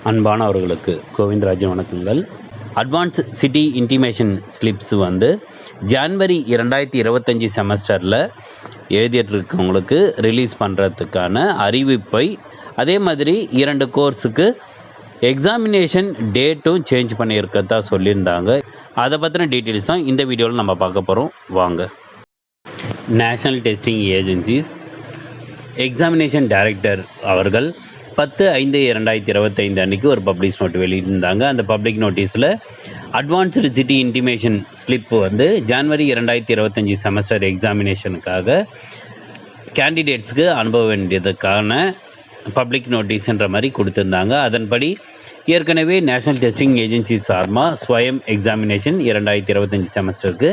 அன்பானவர்களுக்கு கோவிந்தராஜன் வணக்கங்கள். Advance city intimation slips வந்து January 2025 செமஸ்டரில் எழுதிட்டுருக்கவங்களுக்கு ரிலீஸ் பண்ணுறதுக்கான அறிவிப்பை, அதே மாதிரி 2 கோர்ஸுக்கு எக்ஸாமினேஷன் டேட்டும் சேஞ்ச் பண்ணியிருக்கிறதா சொல்லியிருந்தாங்க. அதை பற்றின டீட்டெயில்ஸ் தான் இந்த வீடியோவில் நம்ம பார்க்க போகிறோம். வாங்க. National testing agencies examination director அவர்கள் 10/5/2025 அன்றைக்கி ஒரு பப்ளிஷ் நோட் வெளியிட்டிருந்தாங்க. அந்த பப்ளிக் நோட்டீஸில் அட்வான்ஸ்டு சிட்டி இன்டிமேஷன் ஸ்லிப்பு வந்து ஜான்வரி 2025 செமஸ்டர் எக்ஸாமினேஷனுக்காக கேண்டிடேட்ஸுக்கு அனுப்ப வேண்டியதுக்கான பப்ளிக் நோட்டீஸ்ன்ற மாதிரி கொடுத்துருந்தாங்க. அதன்படி ஏற்கனவே நேஷ்னல் டெஸ்டிங் ஏஜென்சி சார்பாக ஸ்வயம் எக்ஸாமினேஷன் 2025 செமஸ்டருக்கு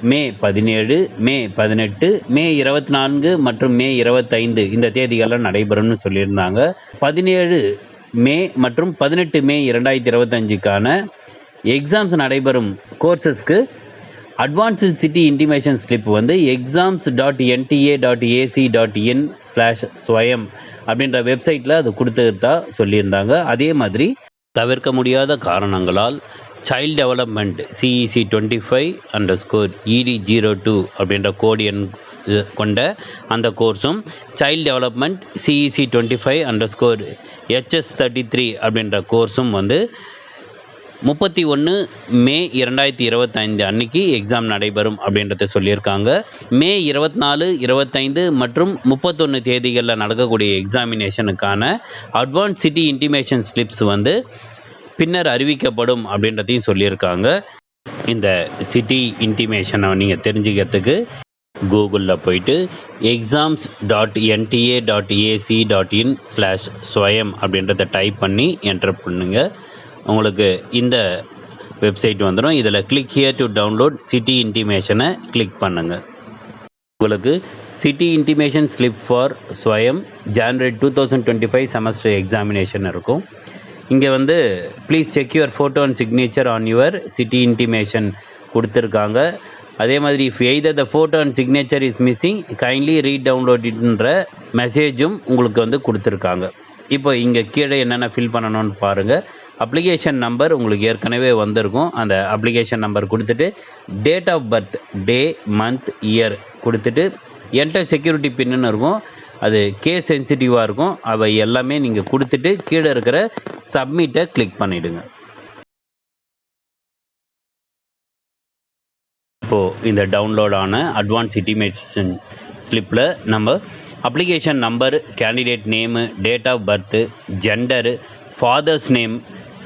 மே 17, மே 18, மே 24 மற்றும் மே 25 இந்த தேதிகளில் நடைபெறும்னு சொல்லியிருந்தாங்க. 17 மே மற்றும் 18 மே 2025க்கான எக்ஸாம்ஸ் நடைபெறும் கோர்சஸ்க்கு அட்வான்ஸ்டு சிட்டி இன்டிமேஷன் ஸ்லிப் வந்து exams.nta.ac.in/swayam அப்படின்ற வெப்சைட்டில் அது கொடுத்துட்டா சொல்லியிருந்தாங்க. அதே மாதிரி தவிர்க்க முடியாத காரணங்களால் சைல்டு டெவலப்மெண்ட் CEC 25_ED02 அப்படின்ற கோட் எண் கொண்ட அந்த கோர்ஸும், சைல்டு டெவலப்மெண்ட் CEC 25_HS33 அப்படின்ற கோர்ஸும் வந்து 31 மே 2025 அன்னைக்கு எக்ஸாம் நடைபெறும் அப்படின்றத சொல்லியிருக்காங்க. மே 24, 25 மற்றும் 31 தேதிகளில் நடக்கக்கூடிய எக்ஸாமினேஷனுக்கான அட்வான்ஸ் சிட்டி இன்டிமேஷன் ஸ்லிப்ஸ் வந்து பின்னர் அறிவிக்கப்படும் அப்படின்றதையும் சொல்லியிருக்காங்க. இந்த சிட்டி இன்டிமேஷனை நீங்கள் தெரிஞ்சுக்கிறதுக்கு கூகுளில் போயிட்டு exams.nta.ac.in/swayam அப்படின்றத டைப் பண்ணி என்டர் பண்ணுங்க. உங்களுக்கு இந்த வெப்சைட் வந்துடும். இதில் click here to download city இன்டிமேஷனை கிளிக் பண்ணுங்கள். உங்களுக்கு city intimation slip for Swayam January 2025 semester examination இருக்கும். இங்கே வந்து please check your photo and signature on your city intimation கொடுத்துருக்காங்க. அதே மாதிரி if either the photo and signature is missing kindly read டவுன்லோடின்ற மெசேஜும் உங்களுக்கு வந்து கொடுத்துருக்காங்க. இப்போ இங்கே கீழே என்னென்ன ஃபில் பண்ணணும்னு பாருங்கள். அப்ளிகேஷன் நம்பர் உங்களுக்கு ஏற்கனவே வந்திருக்கும். அந்த அப்ளிகேஷன் நம்பர் கொடுத்துட்டு date of birth, day, month, year கொடுத்துட்டு என்டர் செக்யூரிட்டி பின்னு இருக்கும். அது கேஸ் சென்சிட்டிவாக இருக்கும். அவை எல்லாமே நீங்கள் கொடுத்துட்டு கீழே இருக்கிற சப்மிட்டை கிளிக் பண்ணிவிடுங்க. இப்போது இந்த டவுன்லோடான அட்வான்ஸ் இன்டிமேஷன் ஸ்லிப்பில் நம்ம application number, candidate name, date of birth, gender, father's name,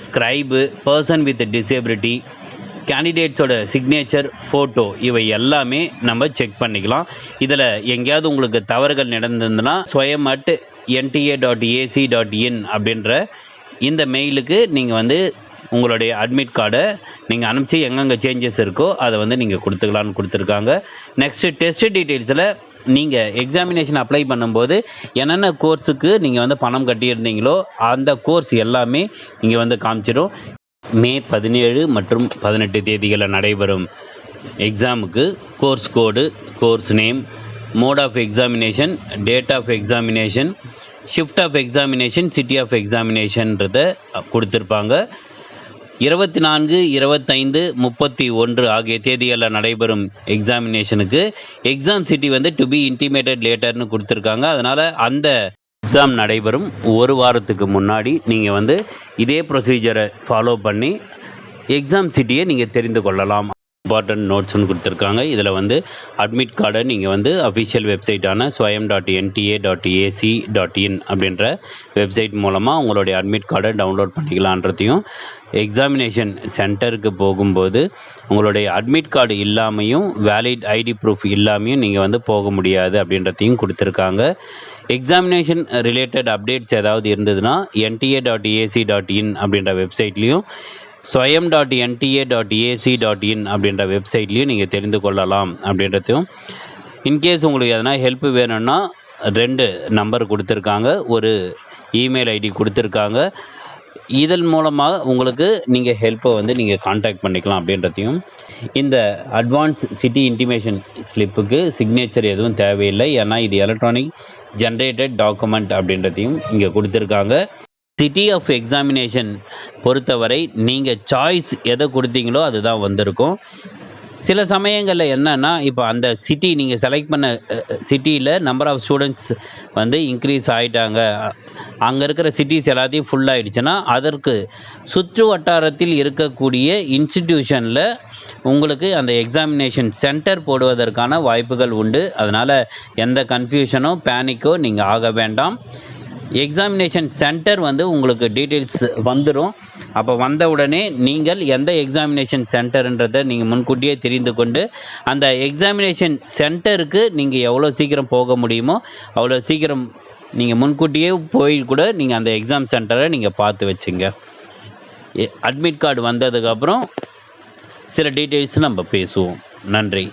scribe, person with disability, கேண்டிடேட்ஸோட சிக்னேச்சர், ஃபோட்டோ இவை எல்லாமே நம்ம செக் பண்ணிக்கலாம். இதில் எங்கேயாவது உங்களுக்கு தவறுகள் நடந்திருந்ததுன்னா swayam@nta.ac.in அப்படின்ற இந்த மெயிலுக்கு நீங்கள் வந்து உங்களுடைய அட்மிட் கார்டை நீங்கள் அனுப்பிச்சி எங்கெங்கே சேஞ்சஸ் இருக்கோ அதை வந்து நீங்கள் கொடுத்துக்கலான்னு கொடுத்துருக்காங்க. நெக்ஸ்ட்டு டெஸ்ட் டீட்டெயில்ஸில் நீங்கள் எக்ஸாமினேஷன் அப்ளை பண்ணும்போது என்னென்ன கோர்ஸுக்கு நீங்கள் வந்து பணம் கட்டியிருந்தீங்களோ அந்த கோர்ஸ் எல்லாமே இங்கே வந்து காமிச்சிடும். மே 17 மற்றும் 18 தேதிகளில் நடைபெறும் எக்ஸாமுக்கு course code, course name, mode of examination, date of examination, shift of examination, city of எக்ஸாமினேஷன்றதை கொடுத்துருப்பாங்க. 24, 25, 31 ஆகிய தேதிகளில் நடைபெறும் எக்ஸாமினேஷனுக்கு எக்ஸாம் சிட்டி வந்து டு பி இன்டிமேட்டட் லேட்டர்னு கொடுத்துருக்காங்க. அதனால் அந்த எக்ஸாம் நடைபெறும் ஒரு வாரத்துக்கு முன்னாடி நீங்கள் வந்து இதே ப்ரொசீஜரை ஃபாலோ பண்ணி எக்ஸாம் சிட்டியை நீங்கள் தெரிந்து கொள்ளலாம். இம்பார்ட்டன்ட் நோட்ஸ்னு கொடுத்துருக்காங்க. இதில் வந்து அட்மிட் கார்டை நீங்கள் வந்து அஃபிஷியல் வெப்சைட்டான swayam.nta.ac.in அப்படின்ற வெப்சைட் மூலமாக உங்களுடைய அட்மிட் கார்டை டவுன்லோட் பண்ணிக்கலான்றதையும், எக்ஸாமினேஷன் சென்டருக்கு போகும்போது உங்களுடைய அட்மிட் கார்டு இல்லாமையும் வேலிட் ஐடி ப்ரூஃப் இல்லாமையும் நீங்கள் வந்து போக முடியாது அப்படின்றதையும் கொடுத்துருக்காங்க. எக்ஸாமினேஷன் ரிலேட்டட் அப்டேட்ஸ் ஏதாவது இருந்ததுன்னா nta.ac.in அப்படின்ற வெப்சைட்லேயும் swayam.nta.ac.in அப்படின்ற வெப்சைட்லேயும் நீங்கள் தெரிந்து கொள்ளலாம் அப்படின்றதையும், இன்கேஸ் உங்களுக்கு எதனா ஹெல்ப் வேணும்னா 2 நம்பர் கொடுத்துருக்காங்க, ஒரு இமெயில் ஐடி கொடுத்துருக்காங்க. இதன் மூலமாக உங்களுக்கு நீங்கள் ஹெல்ப்பை வந்து நீங்கள் காண்டாக்ட் பண்ணிக்கலாம் அப்படின்றதையும், இந்த அட்வான்ஸ் சிட்டி இன்டிமேஷன் ஸ்லிப்புக்கு சிக்னேச்சர் எதுவும் தேவையில்லை, ஏன்னா இது எலக்ட்ரானிக் ஜென்ரேட்டட் டாக்குமெண்ட் அப்படின்றதையும் இங்கே கொடுத்துருக்காங்க. சிட்டி ஆஃப் எக்ஸாமினேஷன் பொறுத்தவரை நீங்கள் சாய்ஸ் எதை கொடுத்தீங்களோ அதுதான் வந்திருக்கும். சில சமயங்களில் என்னென்னா, இப்போ அந்த சிட்டி நீங்கள் செலக்ட் பண்ண சிட்டியில் நம்பர் ஆஃப் ஸ்டூடெண்ட்ஸ் வந்து இன்க்ரீஸ் ஆகிட்டாங்க, அங்கே இருக்கிற சிட்டிஸ் எல்லாத்தையும் ஃபுல் ஆகிடுச்சுன்னா, அதற்கு சுற்று வட்டாரத்தில் இருக்கக்கூடிய இன்ஸ்டிடியூஷனில் உங்களுக்கு அந்த எக்ஸாமினேஷன் சென்டர் போடுவதற்கான வாய்ப்புகள் உண்டு. அதனால் எந்த கன்ஃபியூஷனோ பேனிக்கோ நீங்கள் ஆக வேண்டாம். எக்ஸாமினேஷன் சென்டர் வந்து உங்களுக்கு டீட்டெயில்ஸ் வந்துடும். அப்போ வந்த உடனே நீங்கள் எந்த எக்ஸாமினேஷன் சென்டர்ன்றதை நீங்கள் முன்கூட்டியே தெரிந்து கொண்டு அந்த எக்ஸாமினேஷன் சென்டருக்கு நீங்கள் எவ்வளோ சீக்கிரம் போக முடியுமோ அவ்வளோ சீக்கிரம் நீங்கள் முன்கூட்டியே போய் கூட நீங்கள் அந்த எக்ஸாம் சென்டரை நீங்கள் பார்த்து வச்சுங்க. அட்மிட் கார்டு வந்ததுக்கப்புறம் சில டீட்டெயில்ஸ் நம்ம பேசுவோம். நன்றி.